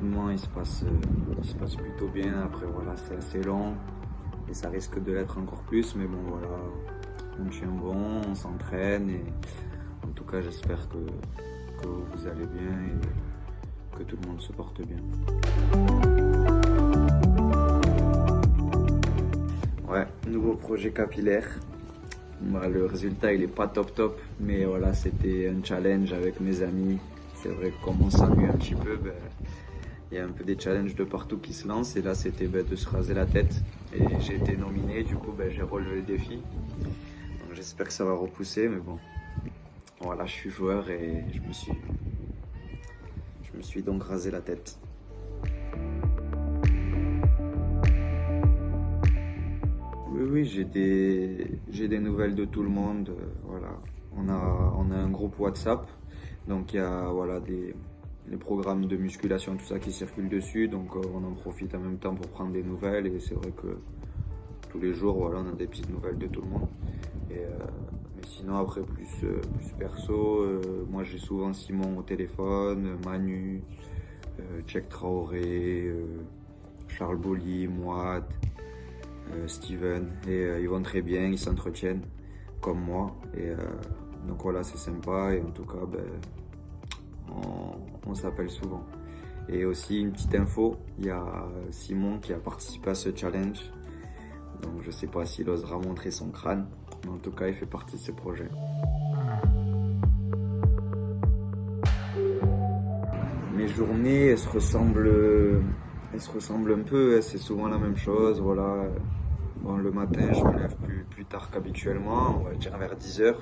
l'entraînement il se passe plutôt bien. Après voilà, c'est assez long et ça risque de l'être encore plus, mais bon voilà, on tient bon, on s'entraîne et en tout cas j'espère que vous allez bien et que tout le monde se porte bien. Ouais, nouveau projet capillaire. Bah, le résultat il est pas top, mais voilà, c'était un challenge avec mes amis. C'est vrai que comme on s'ennuie un petit peu, il y a un peu des challenges de partout qui se lancent et là c'était de se raser la tête et j'ai été nominé, du coup j'ai relevé le défi. Donc j'espère que ça va repousser, mais bon, voilà, je suis joueur et je me suis donc rasé la tête. Oui, j'ai des nouvelles de tout le monde. Voilà, on a un groupe WhatsApp, donc il y a voilà les programmes de musculation, tout ça qui circulent dessus, donc on en profite en même temps pour prendre des nouvelles et c'est vrai que tous les jours, voilà, on a des petites nouvelles de tout le monde. Mais sinon après plus perso, moi j'ai souvent Simon au téléphone, Manu, Cheikh Traoré, Charles Bolly, Mouad. Steven et ils vont très bien, ils s'entretiennent comme moi et donc voilà, c'est sympa et en tout cas on s'appelle souvent. Et aussi une petite info, il y a Simon qui a participé à ce challenge, donc je sais pas s'il osera montrer son crâne, mais en tout cas il fait partie de ce projet. Mes journées elles se ressemblent un peu, c'est souvent la même chose, voilà. Bon, le matin, je me lève plus tard qu'habituellement, on va dire vers 10h.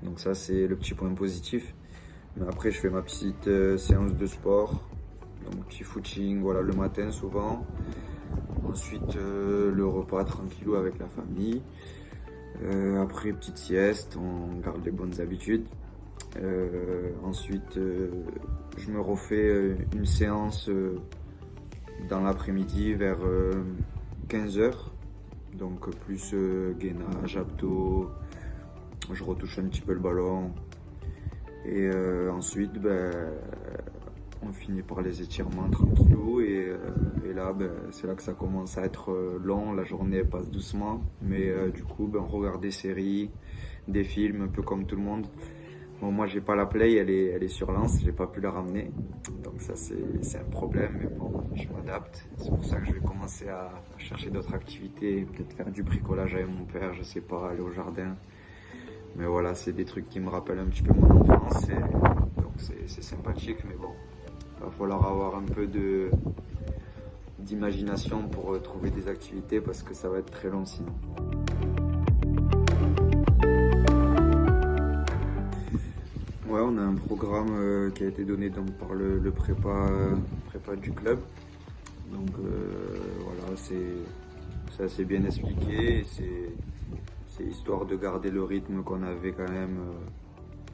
Donc ça, c'est le petit point positif. Mais après, je fais ma petite séance de sport, donc petit footing, voilà, le matin souvent. Ensuite, le repas tranquillou avec la famille. Après, petite sieste, on garde les bonnes habitudes. Ensuite, je me refais une séance dans l'après-midi vers 15h. Donc plus gainage, abdos, je retouche un petit peu le ballon. Et ensuite, on finit par les étirements tranquillou. Et là, c'est là que ça commence à être long. La journée passe doucement. Mais du coup, on regarde des séries, des films, un peu comme tout le monde. Bon, moi, j'ai pas la Play, elle est sur Lens, j'ai pas pu la ramener. Donc ça, c'est un problème, mais bon, je m'adapte. C'est pour ça que je vais commencer à chercher d'autres activités, peut-être faire du bricolage avec mon père, je sais pas, aller au jardin. Mais voilà, c'est des trucs qui me rappellent un petit peu mon enfance, donc c'est sympathique, mais bon, va falloir avoir un peu d'imagination pour trouver des activités parce que ça va être très long sinon. Ouais, on a un programme qui a été donné donc, par le prépa du club. Donc voilà, c'est assez bien expliqué. C'est histoire de garder le rythme qu'on avait quand même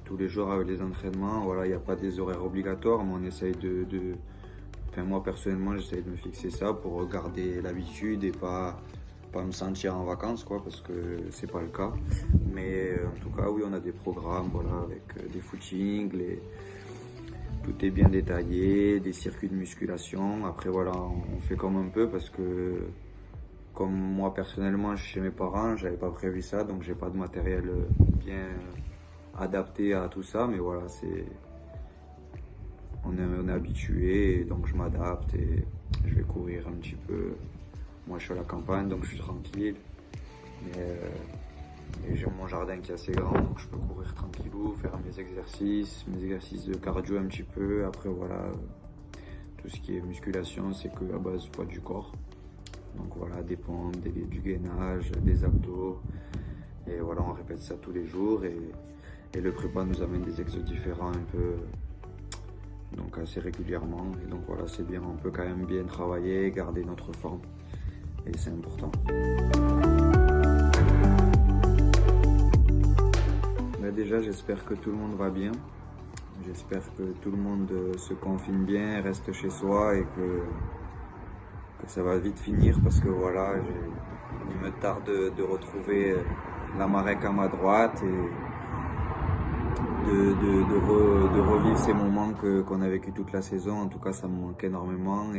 tous les jours avec les entraînements. Voilà, il n'y a pas des horaires obligatoires, mais on essaye Enfin, moi personnellement, j'essaye de me fixer ça pour garder l'habitude et pas me sentir en vacances, quoi, parce que c'est pas le cas. Mais en tout cas, oui, on a des programmes, voilà, avec des footings, tout est bien détaillé, des circuits de musculation. Après, voilà, on fait comme un peu parce que, comme moi personnellement, je suis chez mes parents, j'avais pas prévu ça, donc j'ai pas de matériel bien adapté à tout ça. Mais voilà, on est habitué, donc je m'adapte et je vais courir un petit peu. Moi, je suis à la campagne, donc je suis tranquille. Et j'ai mon jardin qui est assez grand, donc je peux courir tranquillou, faire mes exercices de cardio un petit peu. Après, voilà, tout ce qui est musculation, c'est que à base poids du corps. Donc voilà, des pompes, du gainage, des abdos. Et voilà, on répète ça tous les jours. Et le prépa nous amène des exos différents un peu, donc assez régulièrement. Et donc voilà, c'est bien, on peut quand même bien travailler, garder notre forme. Et c'est important. Mais déjà, j'espère que tout le monde va bien. J'espère que tout le monde se confine bien, reste chez soi et que ça va vite finir parce que voilà, il me tarde de retrouver la Marek à ma droite de revivre ces moments qu'on a vécu toute la saison. En tout cas, ça me manque énormément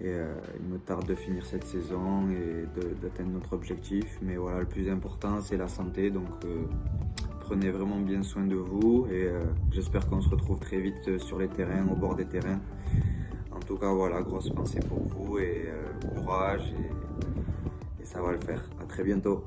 il me tarde de finir cette saison et d'atteindre notre objectif. Mais voilà, le plus important, c'est la santé. Donc, prenez vraiment bien soin de vous et j'espère qu'on se retrouve très vite sur les terrains, au bord des terrains. En tout cas, voilà, grosse pensée pour vous et courage et ça va le faire. À très bientôt.